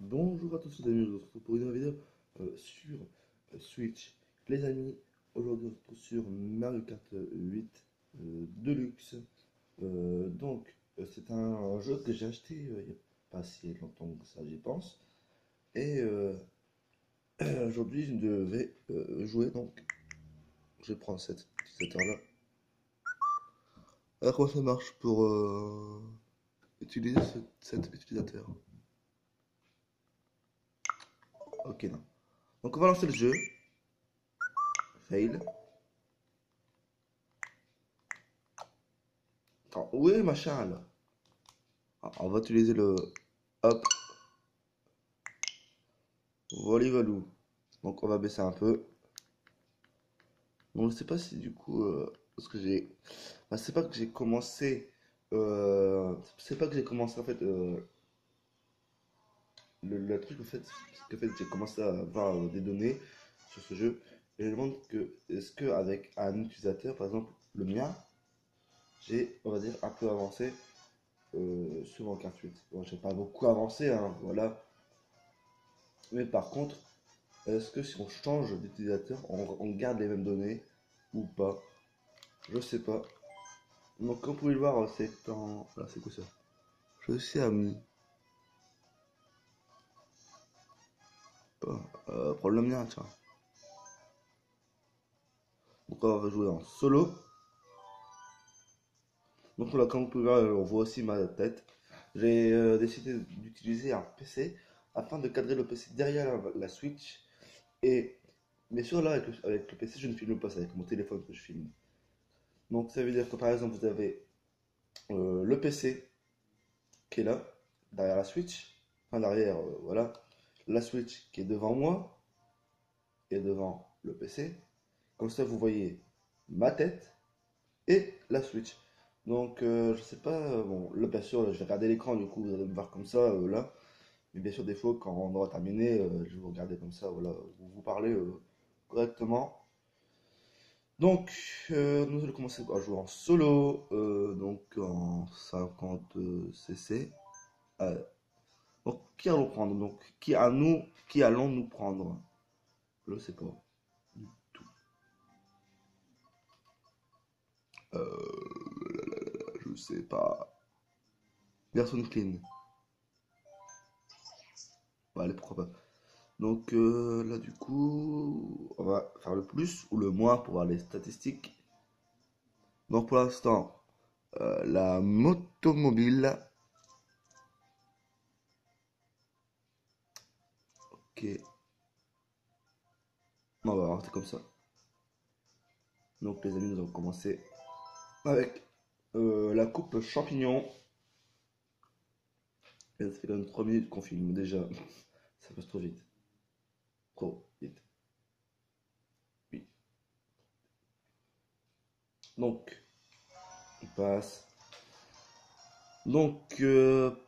Bonjour à tous les amis, je vous retrouve pour une nouvelle vidéo sur Switch. Les amis, aujourd'hui on se retrouve sur Mario Kart 8 Deluxe. C'est un jeu que j'ai acheté il n'y a pas si longtemps que ça, j'y pense. Et aujourd'hui je devais jouer, donc je vais prendre cet utilisateur-là. Alors comment ça marche pour utiliser cet utilisateur? Ok, non. Donc on va lancer le jeu. Fail. Attends, où est machin là? Ah, on va utiliser le hop, volivalou. Donc on va baisser un peu. Donc je sais pas si du coup, parce que j'ai, bah, c'est pas que j'ai commencé, c'est pas que j'ai commencé en fait le truc en fait, c'est qu'en fait j'ai commencé à avoir des données sur ce jeu et je me demande que est-ce que avec un utilisateur, par exemple le mien, j'ai on va dire un peu avancé sur mon carte 8. Bon, j'ai pas beaucoup avancé, hein, voilà. Mais par contre, est-ce que si on change d'utilisateur, on garde les mêmes données ou pas? Je sais pas. Donc comme vous pouvez le voir, c'est en... Là, c'est quoi ça? Je sais, ami. Pas. Problème mien, tiens. Donc on va jouer en solo. Donc là, comme vous pouvez voir, on voit aussi ma tête. J'ai décidé d'utiliser un PC afin de cadrer le PC derrière la Switch. Et bien sûr, là, avec le PC, je ne filme pas, c'est avec mon téléphone que je filme. Donc ça veut dire que par exemple, vous avez le PC qui est là, derrière la Switch, enfin derrière, voilà, la Switch qui est devant moi et devant le PC. Comme ça, vous voyez ma tête et la Switch. Donc, je sais pas, bon, là, bien sûr, je vais regarder l'écran, du coup, vous allez me voir comme ça, là. Mais bien sûr, des fois, quand on aura terminé, je vais vous regarder comme ça, voilà, vous parlez correctement. Donc, nous allons commencer par jouer en solo, donc en 50 cc. Donc, qui allons prendre? Donc, qui allons-nous prendre? Je sais pas du tout. Je sais pas. Personne clean. Bah, allez, pourquoi pas. Donc, là, du coup, on va faire le plus ou le moins pour voir les statistiques. Donc, pour l'instant, la motomobile. Ok. On va rester comme ça. Donc, les amis, nous allons commencer avec la coupe champignon. Et ça fait quand même 3 minutes qu'on filme déjà. Ça passe trop vite. Trop vite. Oui. Donc, on passe. Donc,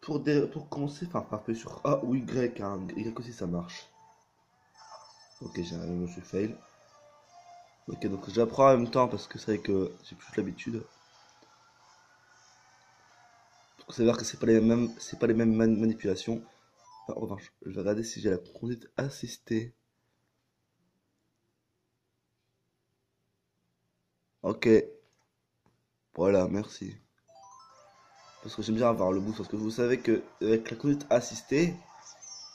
pour commencer, enfin, frapper sur A ou Y, hein. Y aussi ça marche. Ok, j'ai un monsieur fail. Ok, donc j'apprends en même temps parce que c'est vrai que j'ai plus l'habitude. Faut savoir que c'est pas les mêmes manipulations. Enfin, en revanche, je vais regarder si j'ai la conduite assistée. Ok, voilà, merci. Parce que j'aime bien avoir le boost, parce que vous savez que avec la conduite assistée,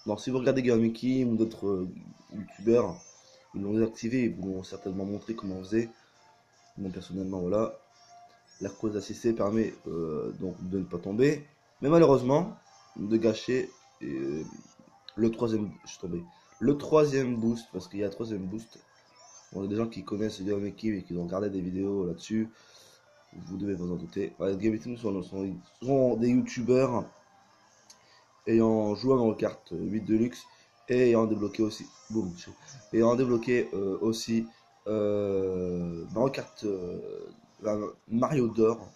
donc si vous regardez Gamer Kim ou d'autres youtubeurs, ils l'ont désactivé, ils vous l'ont certainement montré comment on faisait. Moi personnellement, voilà, la conduite assistée permet donc de ne pas tomber, mais malheureusement de gâcher euh, le troisième, je suis tombé, le troisième boost, parce qu'il y a un troisième boost. On a des gens qui connaissent Gamer Kim et qui ont regardé des vidéos là-dessus. Vous devez vous en douter. Ouais, Gamer Kim sont des youtubeurs ayant joué à Mario Kart 8 Deluxe et ayant débloqué aussi, boum, ayant débloqué aussi Mario Kart Mario d'or.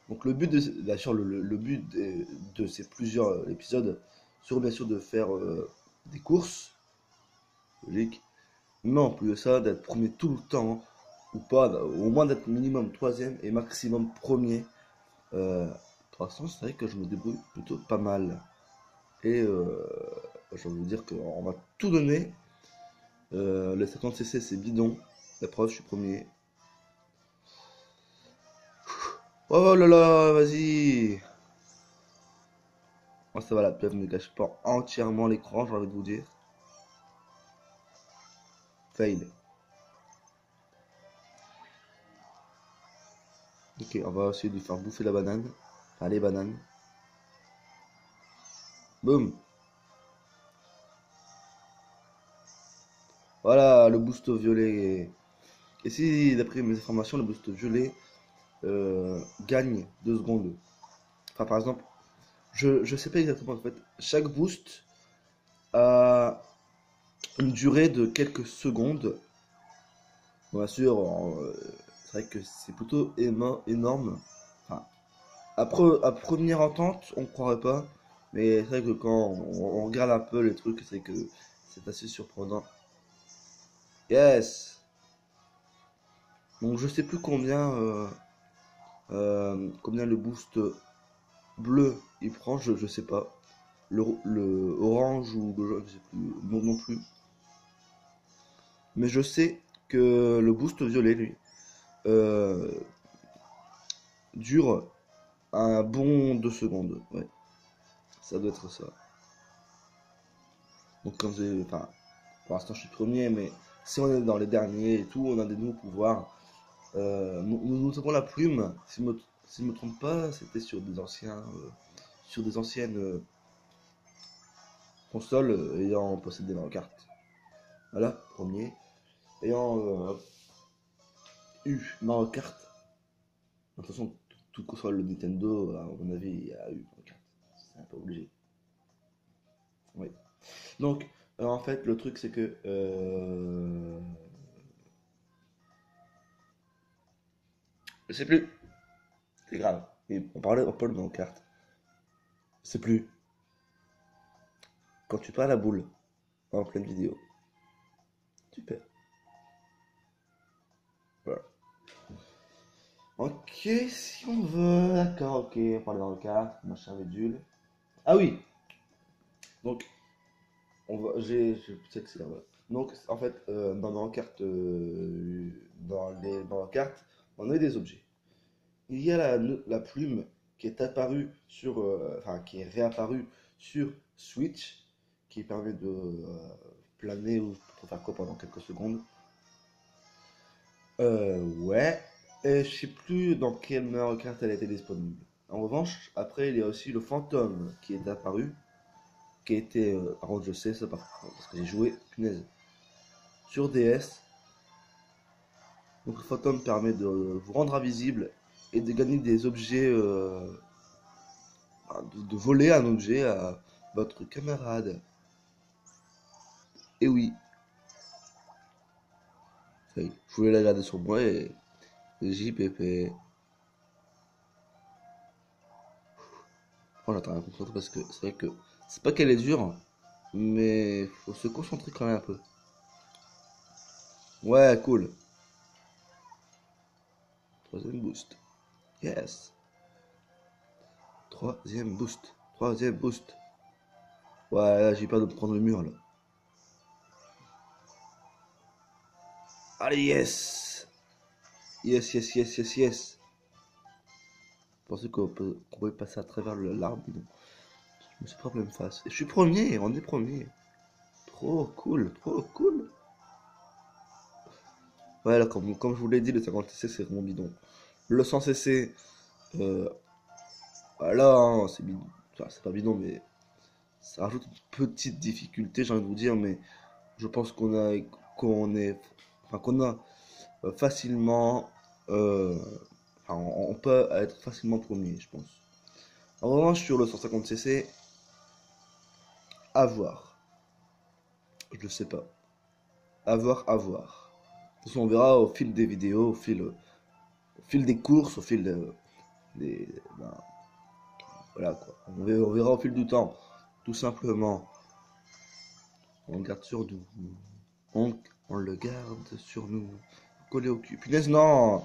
Donc le but de, bien sûr, le but de ces plusieurs épisodes sera bien sûr de faire des courses, logique, mais en plus de ça, d'être premier tout le temps, ou pas, au moins d'être minimum troisième et maximum premier. Pour l'instant, c'est vrai que je me débrouille plutôt pas mal. Et j'ai envie de dire qu'on va tout donner. Le 50cc c'est bidon. La preuve, je suis premier. Oh là là, vas-y. Oh, ça va, la pleuve ne gâche pas entièrement l'écran, j'ai envie de vous dire. Fail. Ok, on va essayer de faire bouffer la banane. Enfin, les bananes. Boum. Voilà, le boost violet. Et si, d'après mes informations, le boost violet gagne 2 secondes. Enfin, par exemple, je sais pas exactement en fait. Chaque boost a une durée de quelques secondes. Bien sûr, c'est vrai que c'est plutôt énorme. Enfin, à première entente, on croirait pas. Mais c'est vrai que quand on regarde un peu les trucs, c'est que c'est assez surprenant. Yes! Donc je sais plus combien le boost bleu il prend, je sais pas. Le orange ou le jaune, je sais plus, non plus. Mais je sais que le boost violet, lui, euh, dure un bon 2 secondes. Ouais, ça doit être ça. Donc comme j'ai, enfin, pour l'instant je suis premier, mais si on est dans les derniers et tout, on a des nouveaux pouvoirs. Nous avons la plume. Si je me trompe pas, c'était sur des anciennes consoles ayant possédé Mario Kart. Voilà, premier. Ayant eu Mario Kart. De toute façon, toute console Nintendo, à mon avis, a eu Mario Kart. C'est un peu obligé. Oui. Donc, en fait, le truc, c'est que je sais plus. C'est grave. Et on parle de Mario Kart. C'est plus. Quand tu parles à la boule en pleine vidéo, tu perds. Voilà. Ok, si on veut, d'accord, ok, on parle dans le cas, machin bidule. Ah oui, donc j'ai peut-être c'est là, voilà. Donc en fait, dans la carte, dans la carte, on a des objets. Il y a la plume qui est apparue sur, enfin qui est réapparue sur Switch, qui permet de planer ou pour faire quoi pendant quelques secondes. Ouais. Et je sais plus dans quelle meilleure carte elle était disponible. En revanche, après, il y a aussi le fantôme qui est apparu, qui a été, par contre, je sais ça parce que j'ai joué, punaise, sur DS. Donc le fantôme permet de vous rendre invisible et de gagner des objets, de voler un objet à votre camarade. Et oui, ça y est, je voulais la garder sur moi et JPP. Oh, j'attends un peu parce que c'est vrai que c'est pas qu'elle est dure, mais faut se concentrer quand même un peu. Ouais, cool. Troisième boost. Yes. Troisième boost. Troisième boost. Ouais, là, j'ai peur de me prendre le mur, là. Allez, yes. Yes, yes, yes, yes, yes. Je pensais qu'on pouvait passer à travers l'arbre, mais non. Je me suis pas même face. Et je suis premier, on est premier. Trop cool, trop cool. Ouais, là, comme je vous l'ai dit, le 50cc, c'est vraiment bidon. Le 100cc, euh, voilà, hein, c'est bidon. Enfin, c'est pas bidon, mais ça rajoute une petite difficulté, j'ai envie de vous dire, mais je pense qu'on est, enfin, qu'on a facilement, euh, enfin, on peut être facilement premier, je pense. En revanche, sur le 150cc, à voir. Je ne sais pas. À voir, à voir. De toute façon, on verra au fil des vidéos, au fil des courses, au fil des, ben, voilà quoi. On verra au fil du temps. Tout simplement. On le garde sur nous. On, on le garde sur nous. Collé au cul. Punaise, non!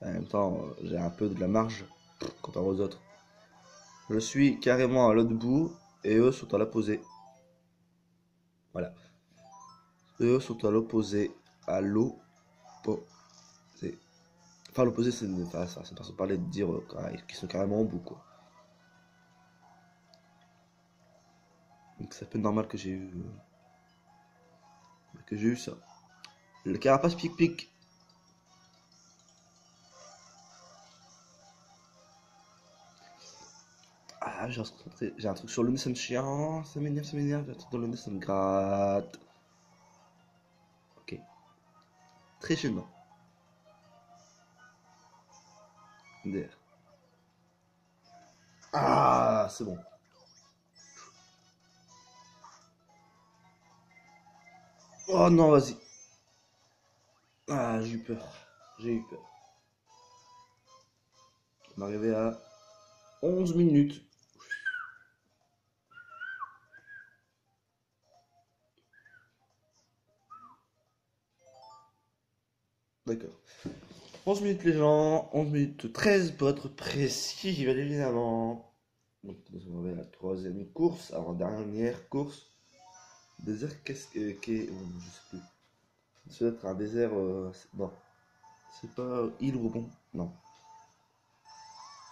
En même temps, j'ai un peu de la marge. comparé aux autres. Je suis carrément à l'autre bout et eux sont à l'opposé. Voilà. Eux sont à l'opposé. À l'opposé. Enfin, l'opposé, c'est une façon de parler de dire qu'ils sont carrément au bout, quoi. Donc c'est un peu normal que j'ai eu ça. Le carapace pic-pic. Ah, j'ai un truc sur le nez, ça me chiant. Ça m'énerve, ça m'énerve. J'ai un truc dans le nez, ça me gratte. Ok. Très gênant. MDR. Ah, c'est bon. Oh non, vas-y. Ah, j'ai eu peur. J'ai eu peur. On est arrivé à 11 minutes. D'accord. 11 minutes les gens, 11 minutes 13 pour être précis, bien évidemment. Donc nous avons la troisième course, avant-dernière course. Désert, qu'est-ce que... je sais plus. Ça doit être un désert... non, c'est pas île Bourbon. Non.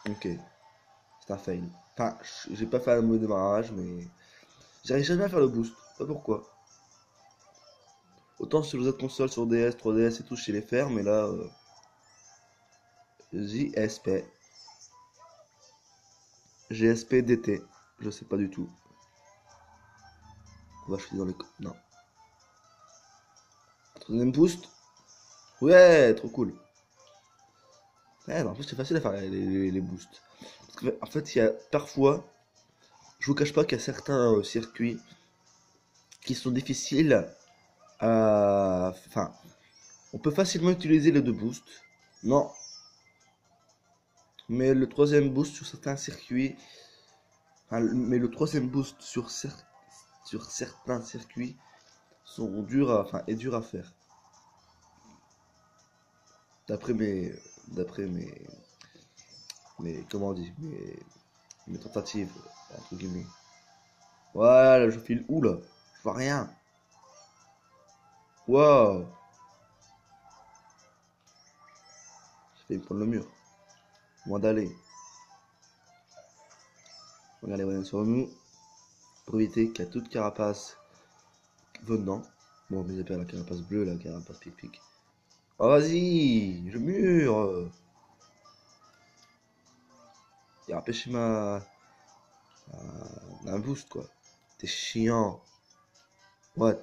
Ok, c'est un fail. Enfin, j'ai pas fait un mauvais démarrage, mais... J'arrive jamais à faire le boost, pas pourquoi. Autant sur les autres consoles, sur DS, 3DS et tout, je sais les faire, mais là... JSP. GSP DT. Je sais pas du tout. On va choisir dans les... Non. Troisième boost. Ouais, trop cool. Ouais, en plus c'est facile à faire les boosts. Parce que, en fait, il y a parfois, je vous cache pas qu'il y a certains circuits qui sont difficiles à... Enfin, on peut facilement utiliser les deux boosts. Non. Mais le troisième boost sur certains circuits... Enfin, mais le troisième boost sur certains circuits sont durs à... Enfin, est dur à faire. D'après mes... D'après mes... Comment on dit mes tentatives, entre guillemets. Voilà, je file où là? Je vois rien. Waouh! J'ai failli me prendre le mur. Moins d'aller. Regardez, voyons sur nous. Pour éviter qu'il y a toute carapace venant. Bon, mais pas la carapace bleue, la carapace pic-pic. Oh, vas-y! Le mur! Il a empêché un boost, quoi. T'es chiant. What?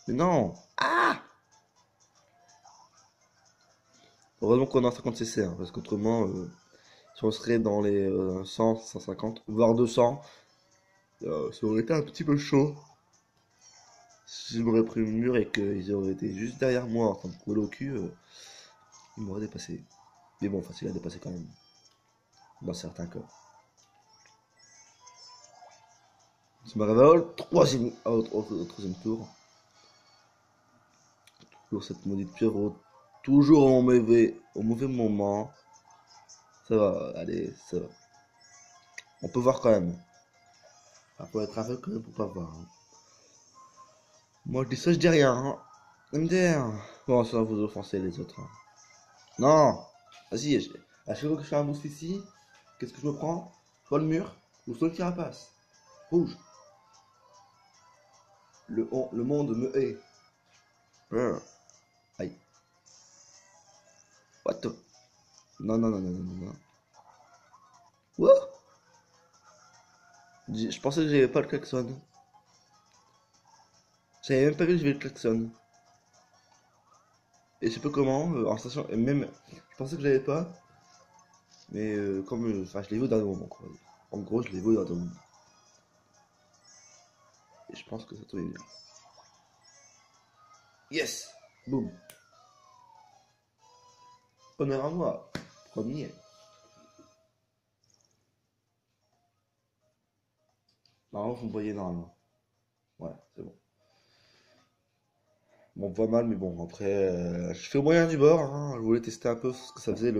Mais non! Ah! Heureusement qu'on a 50 cc, hein, parce qu'autrement, si on serait dans les 100, 150, voire 200, ça aurait été un petit peu chaud. Si je m'aurais pris le mur et qu'ils auraient été juste derrière moi en train de couler au cul, ils m'auraient dépassé. Mais bon, facile à dépasser quand même, dans certains cas. Ça me révèle au troisième tour. Toujours cette maudite pierrot, toujours au mauvais moment. Ça va, allez, ça va. On peut voir quand même. Il faut être aveugle quand même pour pas voir, hein. Moi je dis ça, je dis rien, hein. MDR. Bon, ça va vous offenser les autres, hein. Non! Vas-y, à chaque fois que je fais un boost ici, qu'est-ce que je me prends? Soit le mur, ou soit le carapace. Rouge. Le monde me hait. Brr. Aïe. What the... Non, non, non, non, non, non. What? Je pensais que j'avais pas le klaxon. J'avais même pas vu que j'avais le klaxon. Et je sais pas comment, en station, et même, je pensais que je l'avais pas. Mais comme, enfin, je l'ai vu au dernier moment, quoi. En gros, je l'ai vu au dernier moment. Et je pense que ça tombait bien. Yes! Boum! Honneur à moi. Premier. Normalement, vous me voyez normalement. Ouais, c'est bon. Bon, pas mal, mais bon, après, je fais au moyen du bord, hein. Je voulais tester un peu ce que ça faisait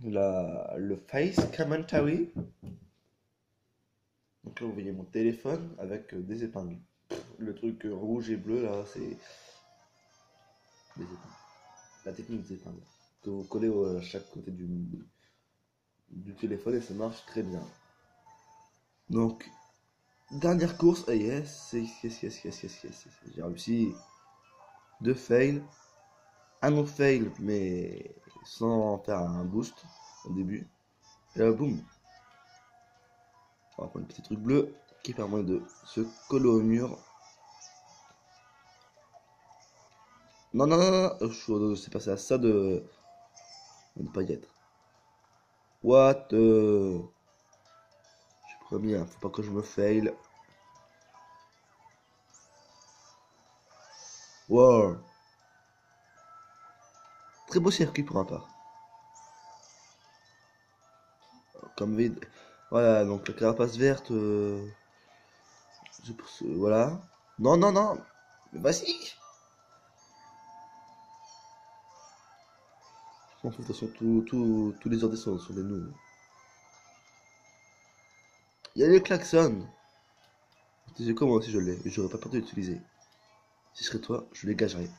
le face commentary. Donc là, vous voyez mon téléphone avec des épingles. Le truc rouge et bleu, là, c'est des épingles. La technique des épingles. Que vous collez à chaque côté du téléphone et ça marche très bien. Donc, dernière course. Yes, yes, yes, yes, yes, yes, yes. J'ai réussi 2 fails. Un autre fail, mais sans faire un boost au début. Et là, boum. On va prendre le petit truc bleu qui permet de se coller au mur. Non, non, non, non, c'est passé à ça de ne pas y être. What? Je suis premier, hein, faut pas que je me fail. Wow. Très beau circuit pour un part. Comme vide. Voilà, donc la carapace verte. Voilà. Non, non, non. Mais vas-y. De toute façon, tous les ordres sont des nous. Il y a les klaxons. C'est comme moi aussi je l'ai. Et j'aurais pas peur de l'utiliser. Si je serais toi, je les gagerais.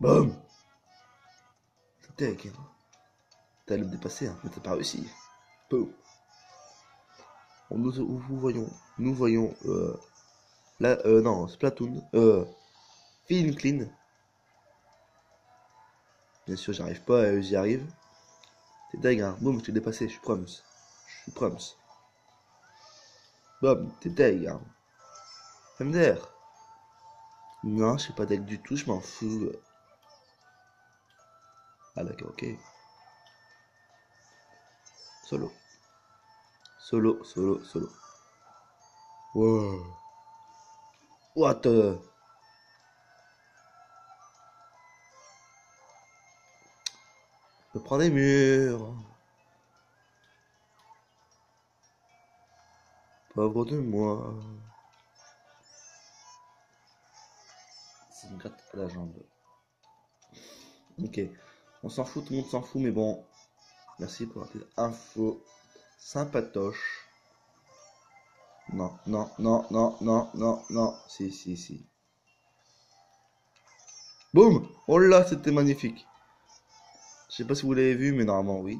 Boum. C'était avec, hein. T'as le dépasser, hein, mais t'as pas réussi. Boum. Nous voyons là, non, Splatoon, Feeling Clean. Bien sûr, j'arrive pas, j'y arrive. C'est dingue, hein. Boum, je t'ai dépassé, je suis proms. Je suis proms. Boum, t'es dingue, hein. MDR. Non, je suis pas deck du tout, je m'en fous. Ah d'accord, ok. Solo. Solo, solo, solo. Wow. What? Je prends des murs. Pauvre de moi. Ça me gratte à la jambe. Ok. On s'en fout, tout le monde s'en fout, mais bon. Merci pour la petite info. Sympatoche. Non, non, non, non, non, non, non. Si, si, si. Boum! Oh là, c'était magnifique. Je sais pas si vous l'avez vu, mais normalement, oui.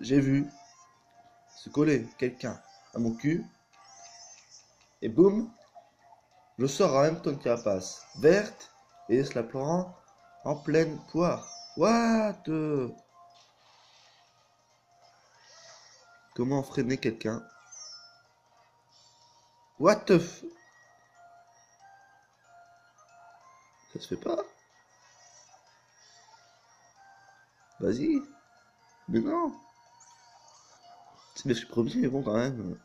J'ai vu se coller quelqu'un à mon cul. Et boum! Je sors en même temps que carapace verte. Et se la prend en pleine poire. What? Comment freiner quelqu'un? What the f... Ça se fait pas? Vas-y. Mais non. C'est bien, je suis premier, mais bon, quand même.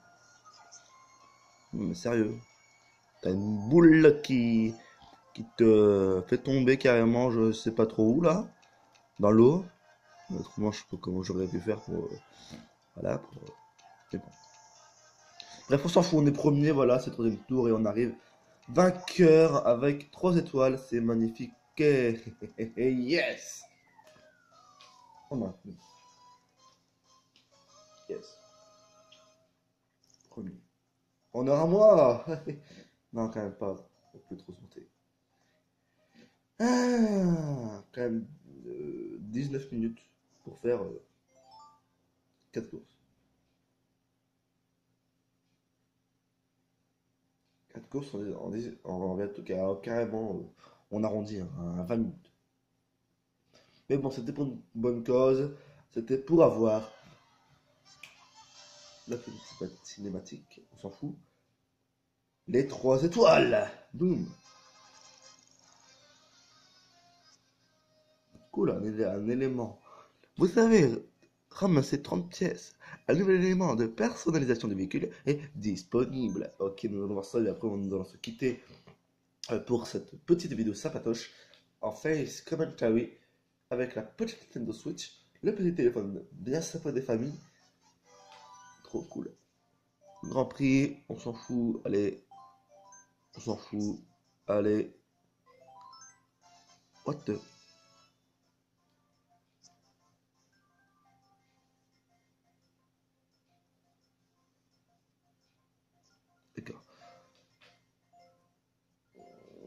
Non, mais sérieux. T'as une boule qui te fait tomber carrément, je sais pas trop où, là. Dans l'eau. Autrement, je sais pas comment j'aurais pu faire pour... voilà, pour... mais bon. Bref, on s'en fout, on est premier, voilà, c'est le troisième tour et on arrive vainqueur avec 3 étoiles, c'est magnifique. Yes! On a yes. Premier. Honneur à moi! Non, quand même pas. On peut trop se monter. Ah, quand même 19 minutes pour faire 4 courses. 4 courses en carrément, on arrondit hein, à 20 minutes. Mais bon, c'était pour une bonne cause. C'était pour avoir la petite cinématique, on s'en fout. Les 3 étoiles! Boum! Cool, un élément. Vous savez, ramasser 30 pièces. Un nouvel élément de personnalisation du véhicule est disponible. Ok, nous allons voir ça et après nous allons se quitter pour cette petite vidéo sympatoche en face commentary avec la petite Nintendo Switch, le petit téléphone bien sympa des familles. Trop cool. Grand Prix, on s'en fout. Allez, on s'en fout. Allez. What the...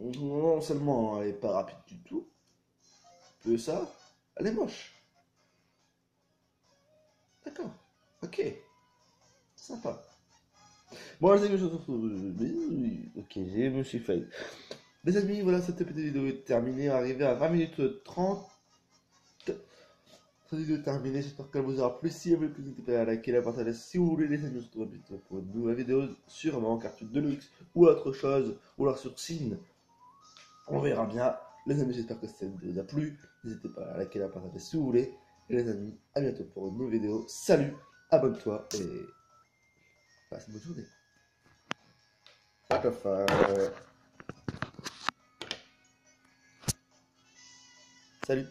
Non seulement elle est pas rapide du tout, que ça, elle est moche. D'accord. Ok. Sympa. Bon, les amis, je vous retrouve. Oui, ok, je me suis failli. Les amis, voilà, cette petite vidéo est terminée. Arrivé à 20 minutes 30. Cette vidéo est terminée. J'espère qu'elle vous aura plu. Si elle vous a plu, n'hésitez pas à liker, la partager. Si vous voulez, les amis, on se retrouve bientôt pour une nouvelle vidéo sur mon Cartoon Deluxe ou autre chose, ou alors sur Cine. On verra bien. Les amis, j'espère que cette vidéo vous a plu. N'hésitez pas à liker, la partager si vous voulez. Et les amis, à bientôt pour une nouvelle vidéo. Salut, abonne-toi et passe une bonne journée. What the fuck. Salut.